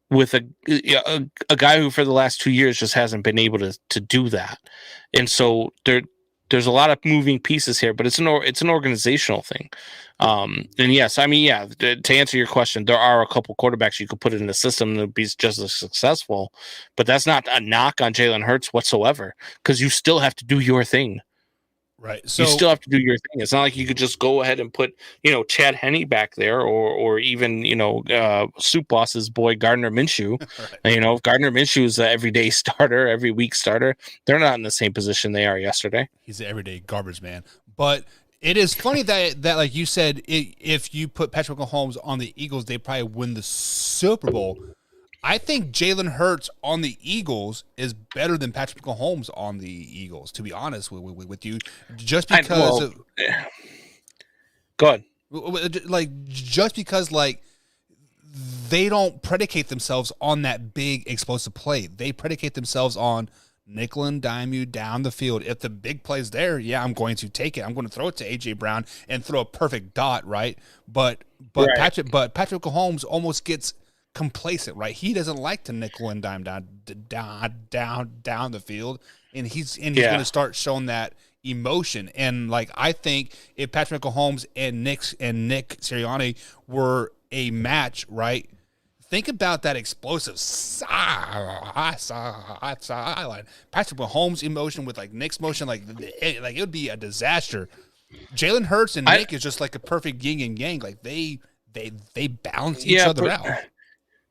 with a guy who for the last 2 years just hasn't been able to do that. And so there's a lot of moving pieces here, but it's an organizational thing. And yes, I mean, yeah, to answer your question, there are a couple quarterbacks you could put in the system that would be just as successful, but that's not a knock on Jalen Hurts whatsoever, because you still have to do your thing. Right. So you still have to do your thing. It's not like you could just go ahead and put, Chad Henne back there, or even, Soup Boss's boy Gardner Minshew. Right. Gardner Minshew is an everyday starter, every week starter. They're not in the same position they are yesterday. He's an everyday garbage man. But it is funny that like you said, if you put Patrick Mahomes on the Eagles, they probably win the Super Bowl. I think Jalen Hurts on the Eagles is better than Patrick Mahomes on the Eagles, to be honest with you. Just because go ahead. Just because they don't predicate themselves on that big explosive play. They predicate themselves on nickel and dime you down the field. If the big play's there, yeah, I'm going to take it. I'm going to throw it to A.J. Brown and throw a perfect dot, right? But Right. Patrick Mahomes almost gets complacent, right? He doesn't like to nickel and dime down the field, and he's going to start showing that emotion. And like, I think if Patrick Mahomes and Nick Sirianni were a match, right? Think about that explosive sideline. Patrick Mahomes' emotion with like Nick's motion, like it would be a disaster. Jalen Hurts and Nick is just like a perfect yin and yang. Like they balance each other out.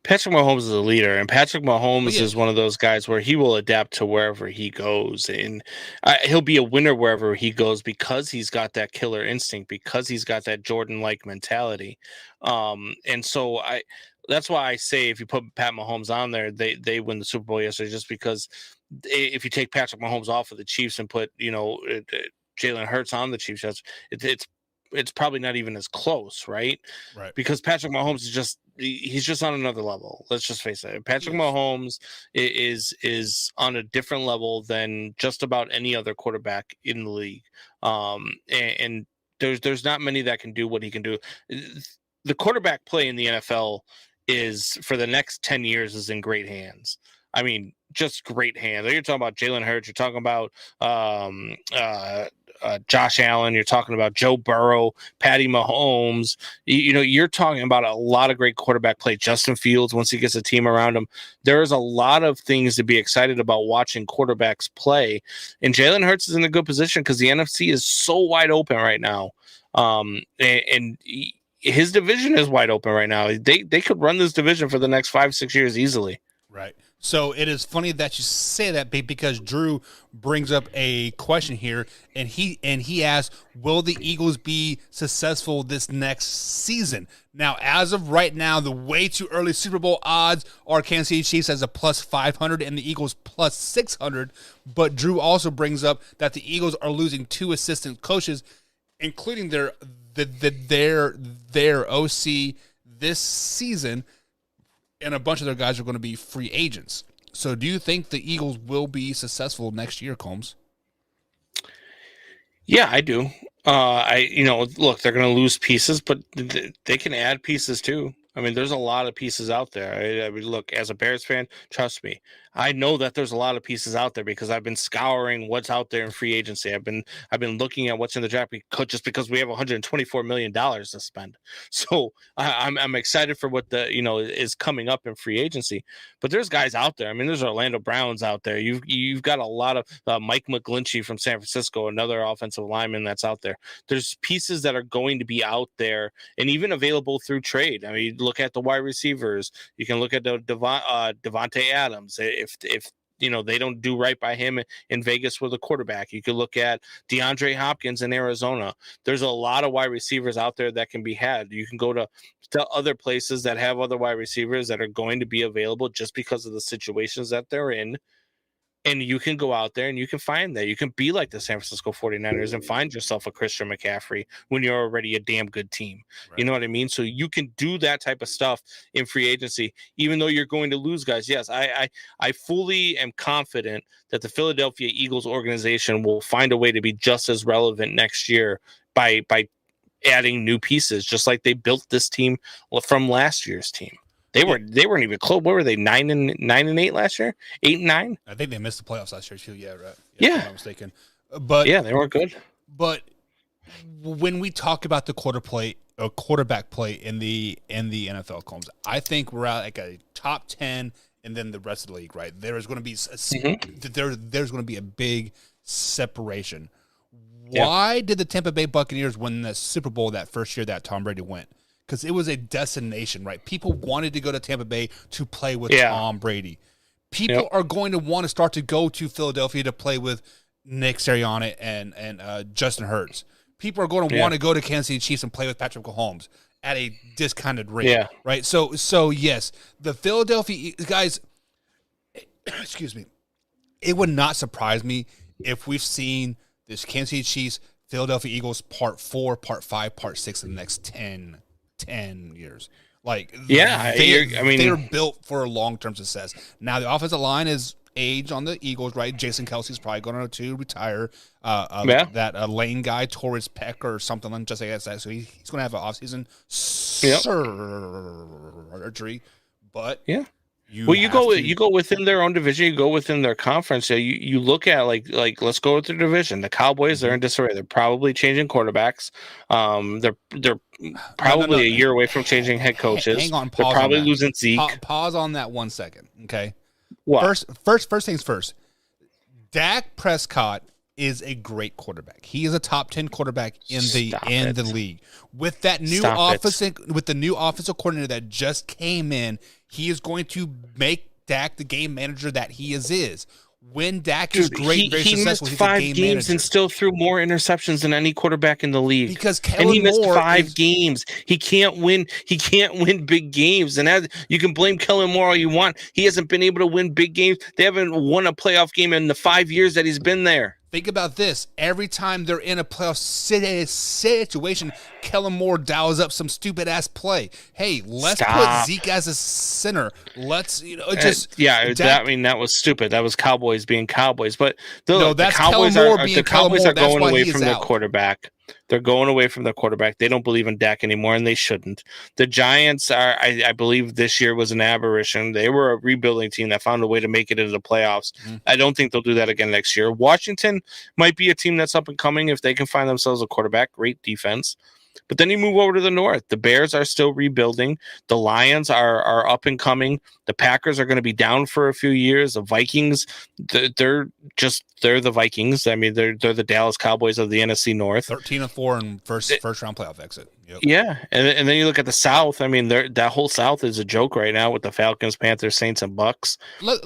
Patrick Mahomes is a leader, and Patrick Mahomes is one of those guys where he will adapt to wherever he goes, and he'll be a winner wherever he goes because he's got that killer instinct, because he's got that Jordan-like mentality. And so that's why I say if you put Pat Mahomes on there, they win the Super Bowl yesterday, just because if you take Patrick Mahomes off of the Chiefs and put Jalen Hurts on the Chiefs, it's probably not even as close, right? Right. Because Patrick Mahomes is he's just on another level. Let's just face it. Patrick Mahomes is on a different level than just about any other quarterback in the league. And there's not many that can do what he can do. The quarterback play in the NFL is for the next 10 years is in great hands. I mean, just great hands. You're talking about Jalen Hurts. You're talking about Josh Allen. You're talking about Joe Burrow, Patty Mahomes. You're talking about a lot of great quarterback play. Justin Fields, once he gets a team around him, there is a lot of things to be excited about watching quarterbacks play. And Jalen Hurts is in a good position because the NFC is so wide open right now. His division is wide open right now. They could run this division for the next 5-6 years easily. Right. So it is funny that you say that because Drew brings up a question here, and he asks, will the Eagles be successful this next season? Now, as of right now, the way too early Super Bowl odds are Kansas City Chiefs as a plus 500 and the Eagles plus 600. But Drew also brings up that the Eagles are losing 2 assistant coaches, including their OC this season. And a bunch of their guys are going to be free agents. So do you think the Eagles will be successful next year, Combs? Yeah, I do. Look, they're going to lose pieces, but they can add pieces too. I mean, there's a lot of pieces out there. I mean, look, as a Bears fan, trust me, I know that there's a lot of pieces out there because I've been scouring what's out there in free agency. I've been looking at what's in the draft just because we have $124 million to spend. So I'm excited for what is coming up in free agency. But there's guys out there. I mean, there's Orlando Browns out there. You've got a lot of Mike McGlinchey from San Francisco, another offensive lineman that's out there. There's pieces that are going to be out there and even available through trade. I mean, look at the wide receivers. You can look at the Devontae Adams. If they don't do right by him in Vegas with a quarterback, you could look at DeAndre Hopkins in Arizona. There's a lot of wide receivers out there that can be had. You can go to other places that have other wide receivers that are going to be available just because of the situations that they're in. And you can go out there and you can find that. You can be like the San Francisco 49ers and find yourself a Christian McCaffrey when you're already a damn good team. Right. You know what I mean? So you can do that type of stuff in free agency, even though you're going to lose guys. Yes, I fully am confident that the Philadelphia Eagles organization will find a way to be just as relevant next year by adding new pieces, just like they built this team from last year's team. They weren't even close. What were they? 9-8 last year? 8-9? I think they missed the playoffs last year too. Yeah, right. Yeah, if I'm not mistaken. But yeah, they weren't good. But when we talk about the quarterback play in the NFL, Combs, I think we're at like a top 10, and then the rest of the league. Right? There is going to be there's going to be a big separation. Why did the Tampa Bay Buccaneers win the Super Bowl that first year that Tom Brady went? Because it was a destination, right? People wanted to go to Tampa Bay to play with Tom Brady. People are going to want to start to go to Philadelphia to play with Nick Sirianni and Justin Hurts. People are going to want to go to Kansas City Chiefs and play with Patrick Mahomes at a discounted rate, right? So yes, the Philadelphia guys, excuse me, it would not surprise me if we've seen this Kansas City Chiefs, Philadelphia Eagles part 4, part 5, part 6 in the next 10 years. Like, they're built for long-term success. Now, the offensive line is age on the Eagles, right? Jason Kelsey's probably going to retire. That Lane guy, Torres Peck or something, just like that. So he's going to have an offseason surgery. But you go within their own division, you go within their conference. So you look at like let's go with the division. The Cowboys, they're in disarray. They're probably changing quarterbacks. They're probably a year away from changing head coaches. Hang on, they're probably losing Zeke. Pause on that 1 second, okay? What? First things first. Dak Prescott is a great quarterback. He is a top 10 quarterback in the league. With that new with the new offensive coordinator that just came in, he is going to make Dak the game manager that he is. When Dak is great, very successful, he's a game manager. He missed 5 games and still threw more interceptions than any quarterback in the league. Because he missed 5 games. He can't win. He can't win big games. And you can blame Kellen Moore all you want. He hasn't been able to win big games. They haven't won a playoff game in the 5 years that he's been there. Think about this. Every time they're in a playoff situation, Kellen Moore dials up some stupid-ass play. Hey, let's put Zeke as a center. Let's, that was stupid. That was Cowboys being Cowboys. But that's Kellen Moore being Kellen Moore. The Cowboys are going away from their quarterback. They're going away from their quarterback. They don't believe in Dak anymore, and they shouldn't. The Giants are, I believe this year was an aberration. They were a rebuilding team that found a way to make it into the playoffs. I don't think they'll do that again next year. Washington might be a team that's up and coming if they can find themselves a quarterback. Great defense. But then you move over to the north. The Bears are still rebuilding. The Lions are up and coming. The Packers are going to be down for a few years. The Vikings, they're the Vikings. I mean, they're the Dallas Cowboys of the NFC North. 13-4 and first round playoff exit. Yep. Yeah, and then you look at the South. I mean, that whole South is a joke right now with the Falcons, Panthers, Saints, and Bucks.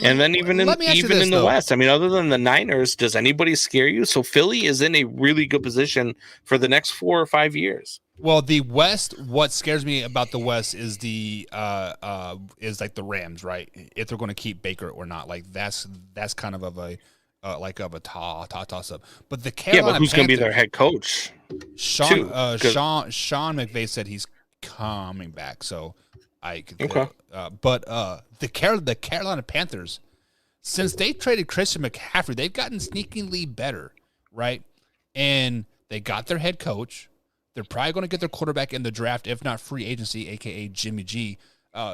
And then even in the West, I mean, other than the Niners, does anybody scare you? So Philly is in a really good position for the next 4 or 5 years. Well, the West, what scares me about the West is is like the Rams, right? If they're going to keep Baker or not, like that's kind of a toss up. But the Carolina who's going to be their head coach? Sean McVay said he's coming back, so I could. Okay. But the Carolina Panthers, since they traded Christian McCaffrey, they've gotten sneakingly better, right? And they got their head coach. They're probably going to get their quarterback in the draft, if not free agency, a.k.a. Jimmy G.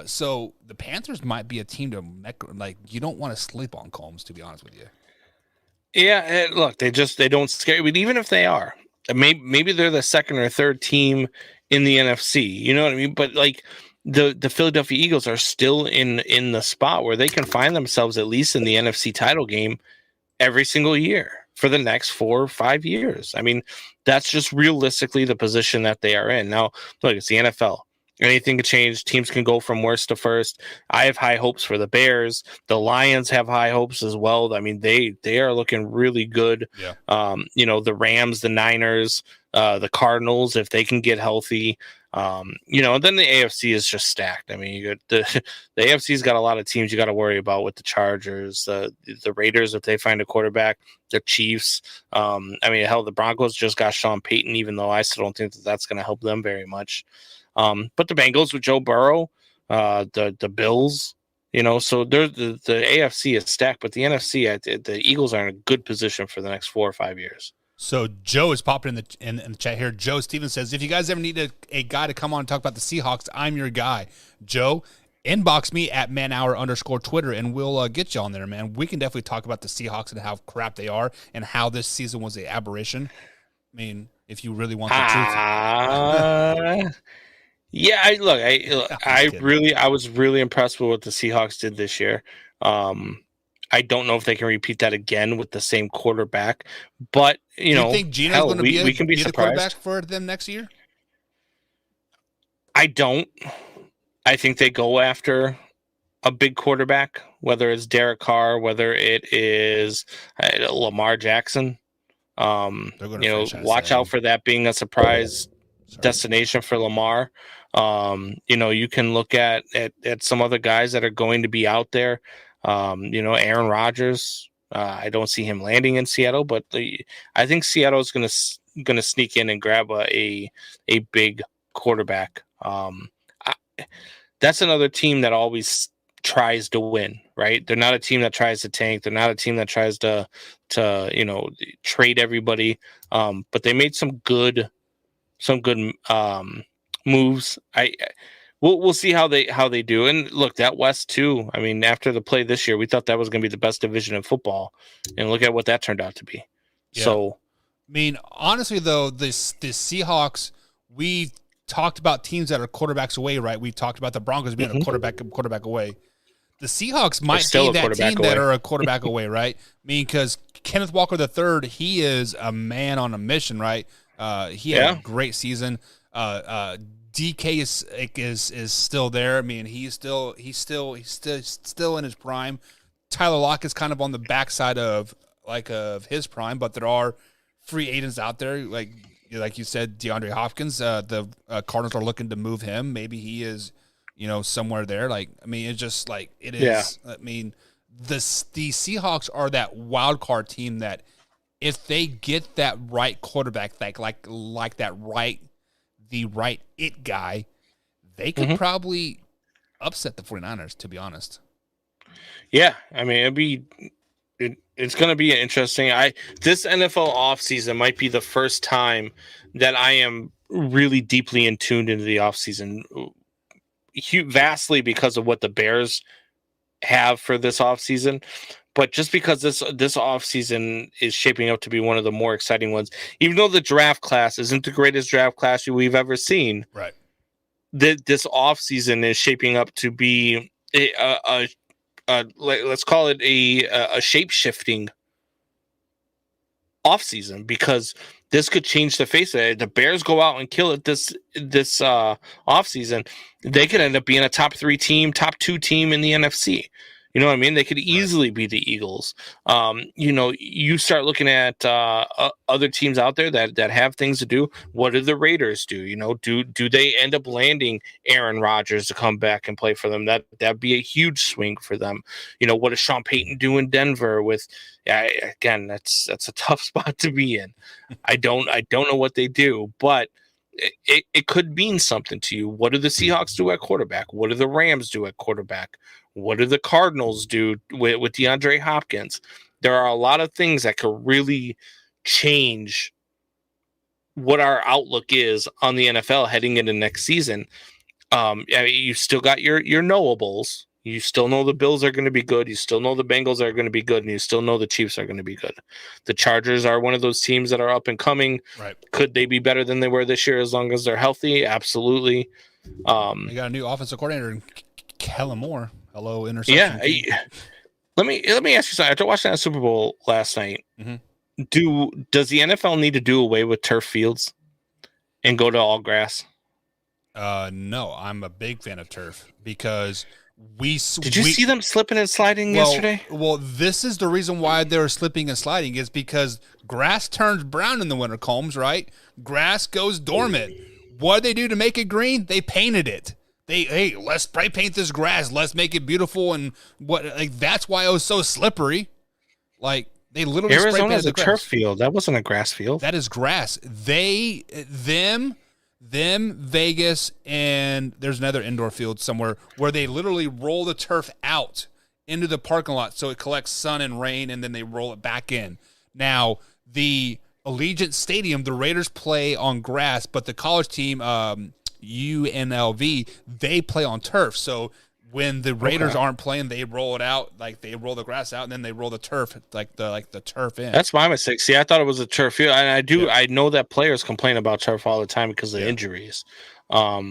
So the Panthers might be a team to you don't want to sleep on, Combs, to be honest with you. Yeah, look, they don't scare you. But even if they are, maybe they're the second or third team in the NFC. You know what I mean? But like the Philadelphia Eagles are still in the spot where they can find themselves at least in the NFC title game every single year for the next 4 or 5 years. I mean, that's just realistically the position that they are in. Now, look, it's the NFL. Anything can change. Teams can go from worst to first. I have high hopes for the Bears. The Lions have high hopes as well. I mean, they are looking really good. Yeah. The Rams, the Niners, the Cardinals, if they can get healthy. And then the AFC is just stacked. I mean, you got the AFC's got a lot of teams you got to worry about with the Chargers, the Raiders if they find a quarterback, the Chiefs. The Broncos just got Sean Payton, even though I still don't think that's going to help them very much. But the Bengals with Joe Burrow, the Bills, so they're the AFC is stacked, but the NFC, the Eagles are in a good position for the next 4 or 5 years. So Joe is popping in the chat here. Joe Stevens says, if you guys ever need a guy to come on and talk about the Seahawks, I'm your guy. Joe, inbox me at manhour_Twitter, and we'll get you on there, man. We can definitely talk about the Seahawks and how crap they are and how this season was an aberration. I mean, if you really want the truth. Yeah, I was really impressed with what the Seahawks did this year. I don't know if they can repeat that again with the same quarterback, but do you think Gino's going to be the quarterback for them next year? I don't. I think they go after a big quarterback, whether it's Derek Carr, whether it is Lamar Jackson. Watch out for that being a surprise destination for Lamar. You can look at some other guys that are going to be out there. Aaron Rodgers. I don't see him landing in Seattle, but I think Seattle is going to sneak in and grab a big quarterback. That's another team that always tries to win, right? They're not a team that tries to tank. They're not a team that tries to trade everybody. But they made some good moves. We'll see how they do. And look, that West too. I mean, after the play this year, we thought that was going to be the best division in football, and look at what that turned out to be. Yeah. So, I mean, honestly though, the Seahawks, we talked about teams that are quarterbacks away, right? We talked about the Broncos being a quarterback away. The Seahawks might be that team that are a quarterback away, right? I mean, because Kenneth Walker III, he is a man on a mission, right? He had a great season. DK is still there. I mean, he's still in his prime. Tyler Lockett is kind of on the backside of his prime, but there are free agents out there, like you said, DeAndre Hopkins. The Cardinals are looking to move him. Maybe he is, somewhere there. Like, I mean, it's just like it is. Yeah. I mean, the Seahawks are that wild card team that if they get that right quarterback, like the right it guy, they could probably upset the 49ers, to be honest. Yeah, I mean, it's going to be interesting. This NFL offseason might be the first time that I am really deeply in tuned into the offseason, vastly because of what the Bears have for this offseason. But just because this offseason is shaping up to be one of the more exciting ones, even though the draft class isn't the greatest draft class we've ever seen, right? This offseason is shaping up to be let's call it a shape-shifting offseason, because this could change the face of it. The Bears go out and kill it this offseason, they could end up being a top 3 team, top 2 team in the NFC. You know what I mean? They could easily be the Eagles. You start looking at other teams out there that have things to do. What do the Raiders do? Do they end up landing Aaron Rodgers to come back and play for them? That'd be a huge swing for them. What does Sean Payton do in Denver with? Again, that's a tough spot to be in. I don't know what they do, but it could mean something to you. What do the Seahawks do at quarterback? What do the Rams do at quarterback? What do the Cardinals do with DeAndre Hopkins? There are a lot of things that could really change what our outlook is on the NFL heading into next season. You still got your knowables. You still know the Bills are going to be good. You still know the Bengals are going to be good. And you still know the Chiefs are going to be good. The Chargers are one of those teams that are up and coming. Right. Could they be better than they were this year as long as they're healthy? Absolutely. They got a new offensive coordinator, Kellen Moore. Hello, interception. Yeah. Let me ask you something. After watching that Super Bowl last night, does the NFL need to do away with turf fields and go to all grass? No, I'm a big fan of turf because Did you see them slipping and sliding yesterday? Well, this is the reason why they're slipping and sliding is because grass turns brown in the winter, Combs, right? Grass goes dormant. What did they do to make it green? They painted it. Let's spray paint this grass. Let's make it beautiful. And that's why it was so slippery. Like, they literally Arizona's a turf field. That wasn't a grass field. That is grass. Them, Vegas, and there's another indoor field somewhere where they literally roll the turf out into the parking lot so it collects sun and rain, and then they roll it back in. Now, the Allegiant Stadium, the Raiders play on grass, but the college team, UNLV, they play on turf. So when the Raiders aren't playing, they roll it out, like they roll the grass out, and then they roll the turf, like the turf in. That's my mistake. See, I thought it was a turf field, and I know that players complain about turf all the time because of injuries. But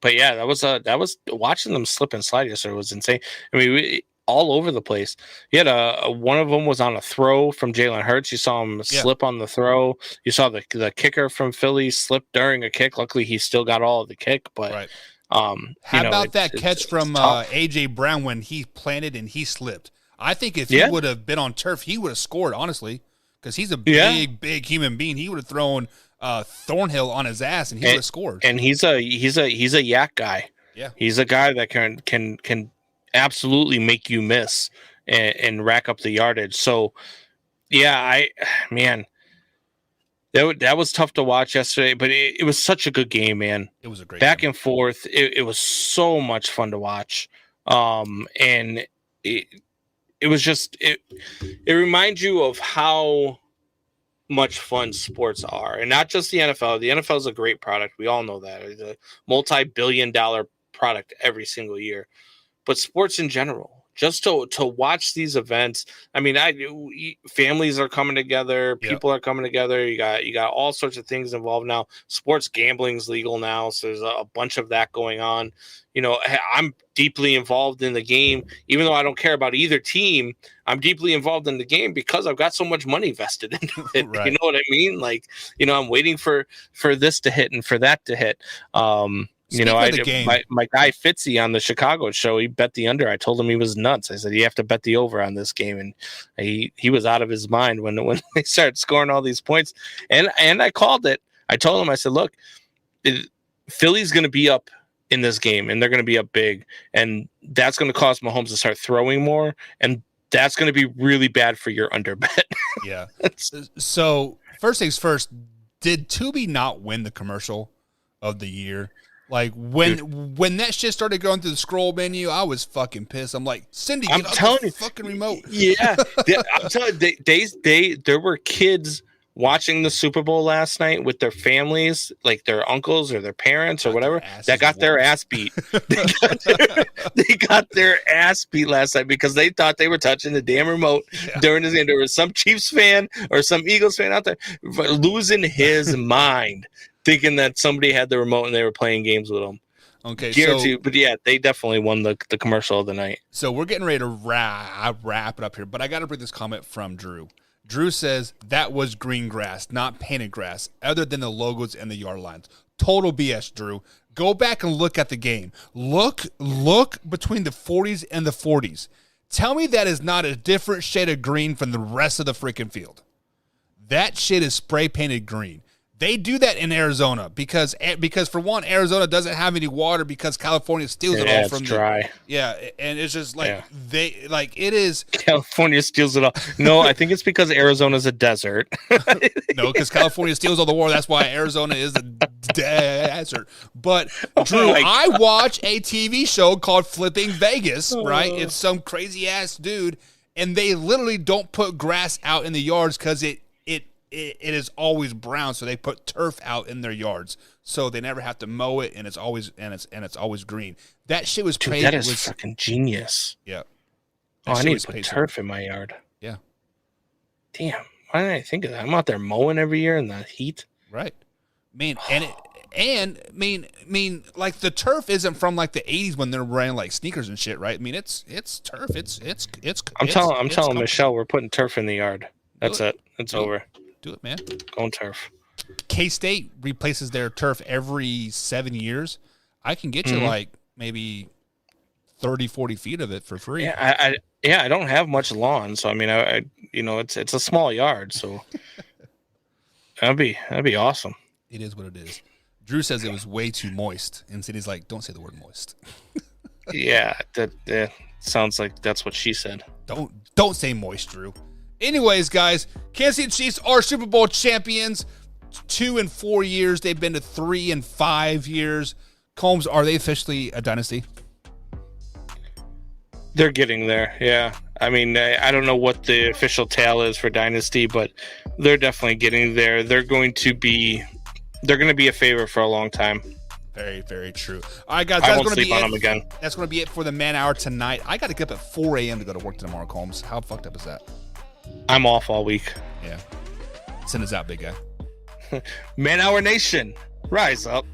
yeah, that was watching them slip and slide yesterday was insane. I mean, all over the place. You had one of them was on a throw from Jalen Hurts. You saw him slip on the throw. You saw the kicker from Philly slip during a kick. Luckily, he still got all of the kick. But how about that catch from AJ Brown when he planted and he slipped? I think if he would have been on turf, he would have scored, honestly, because he's a big human being. He would have thrown Thornhill on his ass and he would have scored. And he's a yak guy. Yeah, he's a guy that can absolutely make you miss and rack up the yardage. So yeah, that was tough to watch yesterday, but it was such a good game, man. It was a great back game. And forth. It was so much fun to watch. And it was just it reminds you of how much fun sports are, and not just the NFL. The NFL is a great product. We all know that. It's a multi-billion-dollar product every single year. But sports in general, just to watch these events. I mean, families are coming together, people are coming together. You got all sorts of things involved now. Sports gambling is legal now, so there's a bunch of that going on. You know, I'm deeply involved in the game, even though I don't care about either team. I'm deeply involved in the game because I've got so much money vested into it. Right. You know what I mean? Like, you know, I'm waiting for this to hit and for that to hit. You know, my guy Fitzy on the Chicago show, he bet the under. I told him he was nuts. I said, you have to bet the over on this game. And he was out of his mind when they started scoring all these points. And I called it. I told him, I said, look, Philly's going to be up in this game, and they're going to be up big. And that's going to cause Mahomes to start throwing more. And that's going to be really bad for your under bet. Yeah. So first things first, did Tubi not win the commercial of the year? Like when that shit started going through the scroll menu, I was fucking pissed. I'm like, Cindy, get off the fucking remote. Yeah, I'm telling you, there were kids watching the Super Bowl last night with their families, like their uncles or their parents or whatever, that got their ass beat. They got their ass beat last night because they thought they were touching the damn remote during this game. There was some Chiefs fan or some Eagles fan out there losing his mind, thinking that somebody had the remote and they were playing games with them. Okay, guaranteed. But yeah, they definitely won the commercial of the night. So we're getting ready to wrap it up here, but I got to bring this comment from Drew. Drew says that was green grass, not painted grass, other than the logos and the yard lines. Total BS, Drew. Go back and look at the game. Look between the 40s and the 40s. Tell me that is not a different shade of green from the rest of the freaking field. That shit is spray painted green. They do that in Arizona because for one, Arizona doesn't have any water because California steals it all from dry. And it's just like it is. California steals it all. No, I think it's because Arizona's a desert. No, because California steals all the water. That's why Arizona is a desert. But Drew, I watch a TV show called Flipping Vegas. Right, it's some crazy ass dude, and they literally don't put grass out in the yards because it is always brown, so they put turf out in their yards, so they never have to mow it, and it's always green. That shit was Dude, that is fucking genius. Yeah. I need to put turf in my yard. Yeah. Damn, why didn't I think of that? I'm out there mowing every year in the heat. Right. Man, like the turf isn't from like the 80s when they're wearing like sneakers and shit, right? I mean, it's turf. I'm telling Michelle we're putting turf in the yard. That's it. It's over. Do it, man. Going turf. K-State replaces their turf every 7 years. I can get you like maybe 30, 40 feet of it for free. Yeah, I don't have much lawn, so I mean, I it's a small yard, so that'd be awesome. It is what it is. Drew says it was way too moist, and Cindy's like, "Don't say the word moist." Yeah, that sounds like that's what she said. Don't say moist, Drew. Anyways, guys, Kansas City Chiefs are Super Bowl champions. 2 and 4 years. They've been to 3 and 5 years. Combs, are they officially a dynasty? They're getting there, yeah. I mean, I don't know what the official tale is for dynasty, but they're definitely getting there. They're going to be a favorite for a long time. Very, very true. All right, guys, I won't sleep on them again. That's going to be it for the Man Hour tonight. I got to get up at 4 a.m. to go to work tomorrow, Combs. How fucked up is that? I'm off all week. Yeah. Send us out, big guy. Man Hour Nation, rise up.